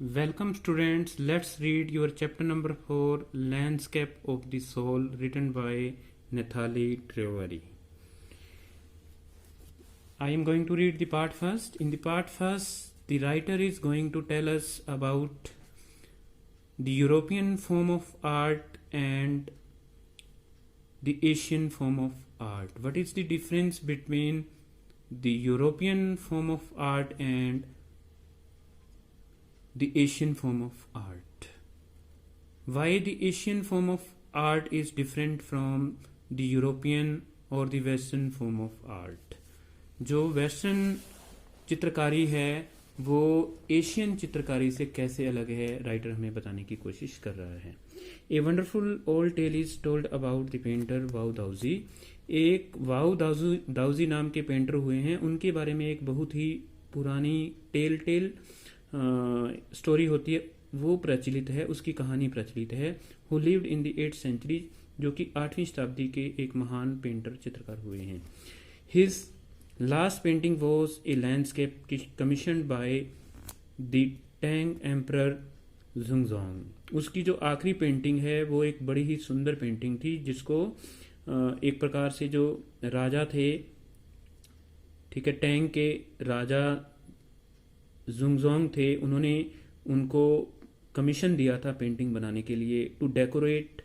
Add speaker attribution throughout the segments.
Speaker 1: Welcome students, let's read your chapter number 4, Landscape of the Soul, written by Nathalie Trevory. I am going to read the part first. In the part first, the writer is going to tell us about the European form of art and the Asian form of art. What is the difference between the European form of art and the Asian form of art? Why the Asian form of art is different from the European or the Western form of art? जो western चित्रकारी है वो Asian चित्रकारी से कैसे अलग है, writer हमें बताने की कोशिश कर रहा है. A wonderful old tale is told about the painter Wu Daozi. एक वाओ दाउजी नाम के पेंटर हुए हैं, उनके बारे में एक बहुत ही पुरानी टेल स्टोरी होती है, वो प्रचलित है, उसकी कहानी प्रचलित है. Who lived in the 8th century, जो कि 8वीं शताब्दी के एक महान पेंटर चित्रकार हुए हैं. His last painting was a landscape commissioned by the Tang emperor Zhongzong. उसकी जो आखिरी पेंटिंग है वो एक बड़ी ही सुंदर पेंटिंग थी, जिसको एक प्रकार से जो राजा थे, ठीक है, टैंग के राजा जुंगजोंग थे, उन्होंने उनको कमीशन दिया था पेंटिंग बनाने के लिए, to decorate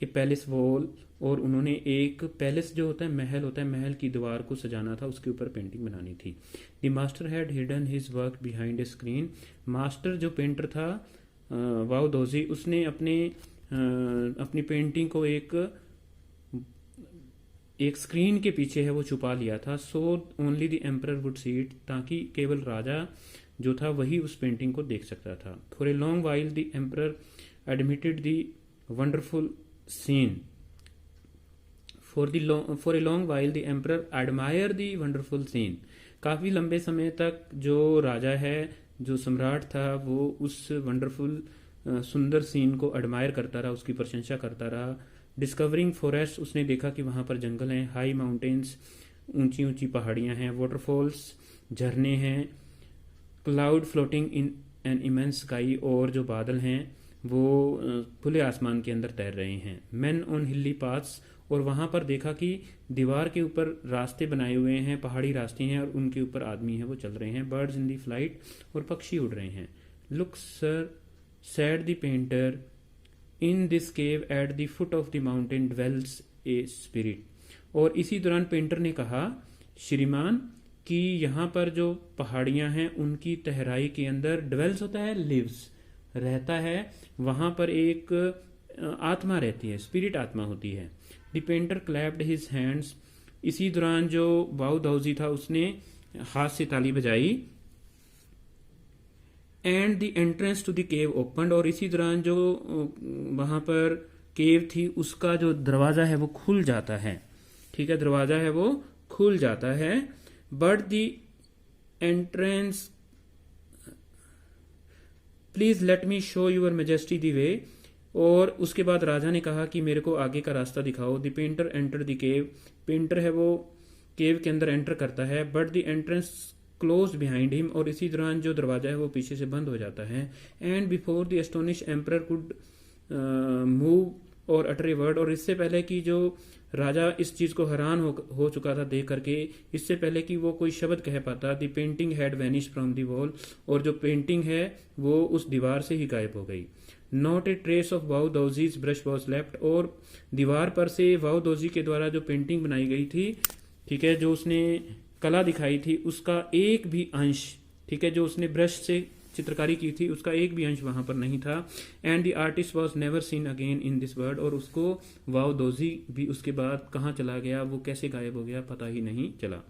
Speaker 1: a palace wall. और उन्होंने एक पैलेस जो होता है, महल होता है, महल की दीवार को सजाना था, उसके ऊपर पेंटिंग बनानी थी. The master had hidden his work behind a screen. Master जो पेंटर था वाओ दाउजी, उसने अपनी पेंटिंग को एक स्क्रीन के पीछे है वो छुपा लिया था. So only the emperor would see it, ताकि केवल राजा जो था वही उस पेंटिंग को देख सकता था. For a long while the emperor admitted the wonderful scene. For a long while the emperor admire the wonderful scene. काफी लंबे समय तक जो राजा है, जो सम्राट था, वो उस वंडरफुल सुंदर सीन को एडमायर करता रहा, उसकी प्रशंसा करता रहा. डिस्कवरिंग फॉरेस्ट, उसने देखा कि वहां पर जंगल हैं, हाई माउंटेन्स, ऊंची ऊंची पहाड़ियां हैं, वाटरफॉल्स, झरने हैं, cloud floating in an immense sky, और जो बादल हैं वो खुले आसमान के अंदर तैर रहे हैं. मैन ऑन हिली पाथ्स, और वहां पर देखा कि दीवार के ऊपर रास्ते बनाए हुए हैं, पहाड़ी रास्ते हैं, और उनके ऊपर आदमी हैं, वो चल रहे हैं. बर्ड्स इन दी फ्लाइट, और पक्षी उड़ रहे हैं. Look sir sad the painter, in this cave at the foot of the mountain dwells a spirit. और इसी दौरान पेंटर ने कहा, श्रीमान, कि यहाँ पर जो पहाड़ियां हैं उनकी तहराई के अंदर ड्वेल्स होता है, लिव्स, रहता है, वहां पर एक आत्मा रहती है, स्पिरिट आत्मा होती है. The painter clapped his hands. इसी दौरान जो वाओ दाउजी था उसने हाथ से ताली बजाई. And the entrance to the cave opened, और इसी दौरान जो वहां पर केव थी उसका जो दरवाजा है वो खुल जाता है. ठीक है, दरवाजा है वो खुल जाता है. But the entrance, please let me show your majesty the way. और उसके बाद राजा ने कहा कि मेरे को आगे का रास्ता दिखाओ. The painter enter the cave. Painter है वो केव के अंदर एंटर करता है. But the entrance close behind him, और इसी दौरान जो दरवाजा है वो पीछे से बंद हो जाता है. And before the astonish emperor could move और अटर ए वर्ड, और इससे पहले कि जो राजा इस चीज को हैरान हो चुका था देख करके, इससे पहले कि वो कोई शब्द कह पाता, the painting had vanish from the wall, और जो पेंटिंग है वो उस दीवार से ही गायब हो गई. Not a trace of Wu Daozi's brush was left, और दीवार पर से वाओ दाउजी के द्वारा जो पेंटिंग बनाई गई थी, ठीक है, जो उसने कला दिखाई थी, उसका एक भी अंश, ठीक है, जो उसने ब्रश से चित्रकारी की थी, उसका एक भी अंश वहां पर नहीं था. And the artist was never seen again in this world, और उसको वाओ दाउजी भी उसके बाद कहाँ चला गया, वो कैसे गायब हो गया, पता ही नहीं चला.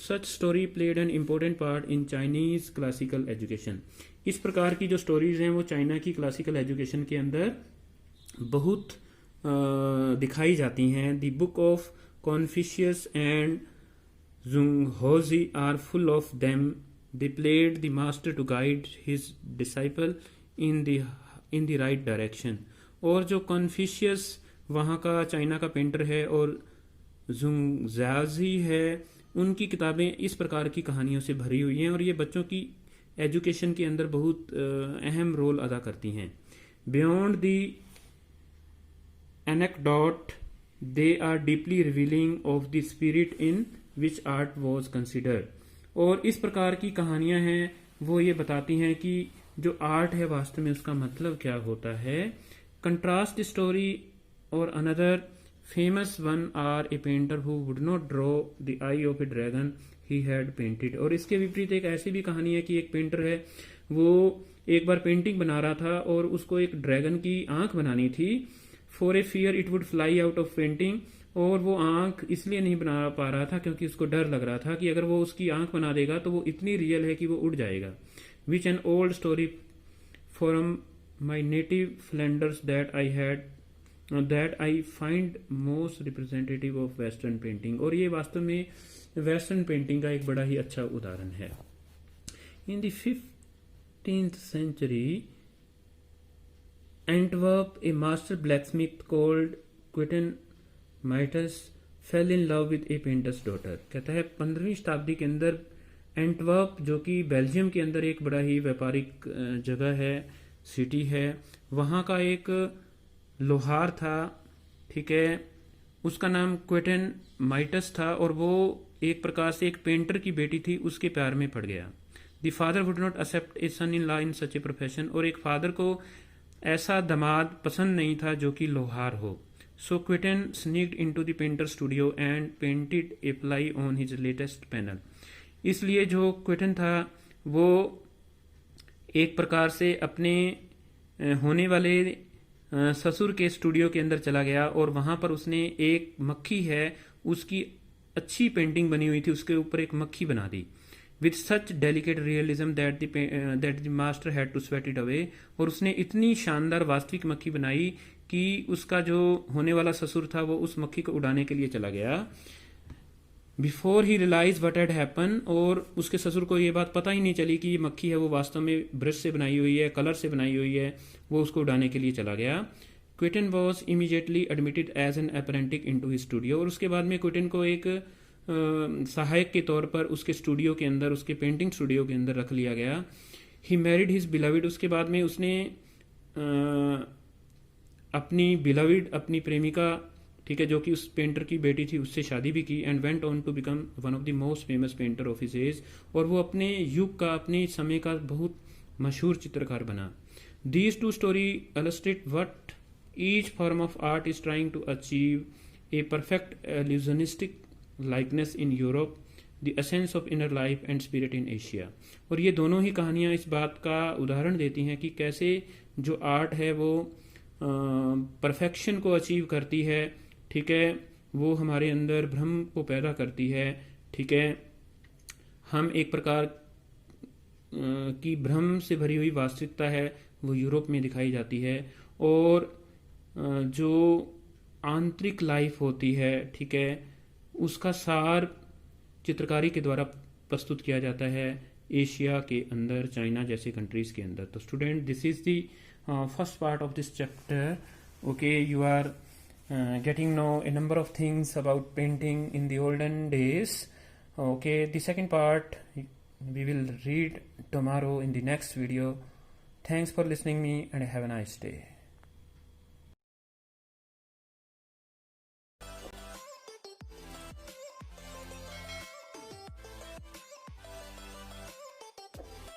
Speaker 1: Such story played an important part in Chinese classical education. इस प्रकार की जो स्टोरीज हैं वो चाइना की क्लासिकल एजुकेशन के अंदर बहुत दिखाई जाती हैं. The book of Confucius and Zhuangzi are full of them. They played the master to guide his disciple in the right direction. और जो कॉन्फ्यूशियस वहाँ का चाइना का पेंटर है और जुंगजाजी है, उनकी किताबें इस प्रकार की कहानियों से भरी हुई हैं, और ये बच्चों की एजुकेशन के अंदर बहुत अहम रोल अदा करती हैं। Beyond the anecdote they are deeply revealing of the spirit in which art was considered. और इस प्रकार की कहानियां हैं वो ये बताती हैं कि जो आर्ट है वास्तव में उसका मतलब क्या होता है। कंट्रास्ट स्टोरी और another famous one are a painter who would not draw the eye of a dragon he had painted. और इसके विपरीत एक ऐसी भी कहानी है कि एक पेंटर है, वो एक बार पेंटिंग बना रहा था और उसको एक ड्रैगन की आंख बनानी थी। For a fear it would fly out of painting. और वो आंख इसलिए नहीं बना पा रहा था क्योंकि उसको डर लग रहा था कि अगर वो उसकी आंख बना देगा तो वो इतनी रियल है कि वो उड़ जाएगा। विच an old story from my native Flanders that I find most representative of western painting. और ये वास्तव में वेस्टर्न पेंटिंग का एक बड़ा ही अच्छा उदाहरण है। In the 15th century Antwerp, a master blacksmith called Quentin Midas fell in love with a painter's daughter। कहता है 15वीं शताब्दी के अंदर एंटवर्प, जो कि बेल्जियम के अंदर एक बड़ा ही व्यापारिक जगह है, सिटी है, वहाँ का एक लोहार था, ठीक है, उसका नाम क्वेंटिन माइटस था और वो एक प्रकार से एक पेंटर की बेटी थी, उसके प्यार में पड़ गया। The father would not accept a son in law in such a profession. और एक फादर को ऐसा दामाद पसंद नहीं था जो कि लोहार हो। So Quentin sneaked into the painter studio and painted a fly on his latest panel. इसलिए जो क्वेंटिन था वो एक प्रकार से अपने होने वाले ससुर के स्टूडियो के अंदर चला गया और वहां पर उसने एक मक्खी है, उसकी अच्छी पेंटिंग बनी हुई थी, उसके ऊपर एक मक्खी बना दी with such delicate realism that the master had to swat it away. और उसने इतनी शानदार वास्तविक मक्खी बनाई कि उसका जो होने वाला ससुर था वो उस मक्खी को उड़ाने के लिए चला गया। Before he realise what had happen. और उसके ससुर को ये बात पता ही नहीं चली कि ये मक्खी है वो वास्तव में ब्रश से बनाई हुई है, कलर से बनाई हुई है, वो उसको उड़ाने के लिए चला गया। Quentin was immediately admitted as an apprentice into his studio. और उसके बाद में क्विटन को एक सहायक के तौर पर उसके स्टूडियो के अंदर, उसके पेंटिंग स्टूडियो के अंदर रख लिया गया। He married his beloved. उसके बाद में उसने अपनी बिलविड, अपनी प्रेमिका, ठीक है, जो कि उस पेंटर की बेटी थी, उससे शादी भी की। And went on to become one of the most famous painter of his age. और वो अपने युग का, अपने समय का बहुत मशहूर चित्रकार बना। These two story illustrate what each form of art is trying to achieve a perfect illusionistic likeness in Europe, the essence of inner life and spirit in Asia. और ये दोनों ही कहानियां इस बात का उदाहरण देती हैं कि कैसे जो आर्ट है वो परफेक्शन को अचीव करती है, ठीक है, वो हमारे अंदर भ्रम को पैदा करती है, ठीक है, हम एक प्रकार की भ्रम से भरी हुई वास्तविकता है वो यूरोप में दिखाई जाती है। और जो आंतरिक लाइफ होती है, ठीक है, उसका सार चित्रकारी के द्वारा प्रस्तुत किया जाता है एशिया के अंदर, चाइना जैसे कंट्रीज के अंदर। तो student, this is the first part of this chapter. Okay, you are getting know a number of things about painting in the olden days. Okay, the second part we will read tomorrow in the next video. Thanks for listening me and have a nice day.